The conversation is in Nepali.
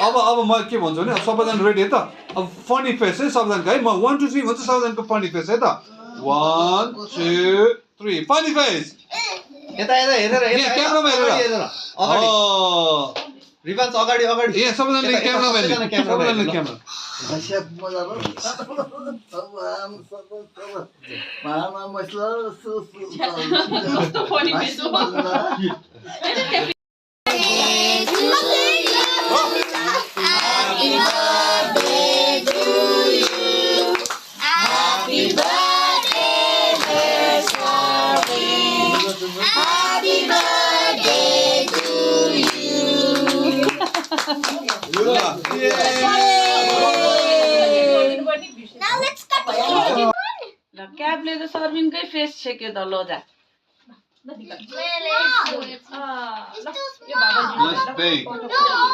अब म के भन्छु भने सबैजना रेडी है त अब फनी फेस है सबैजनाको है म 1 2 3 भन्छु सबैजनाको फनी फेस है त 1 2 3 फनी फेस यता हेरेर क्यामेरामा हेरेर अगाडि रिभान्स अगाडि ए सबैजनाले क्यामेरामा हेर्ने सबैजनाले क्यामेरा क्याबले त सर्भिङकै फेस छेक्यो त ल जा Let's bake.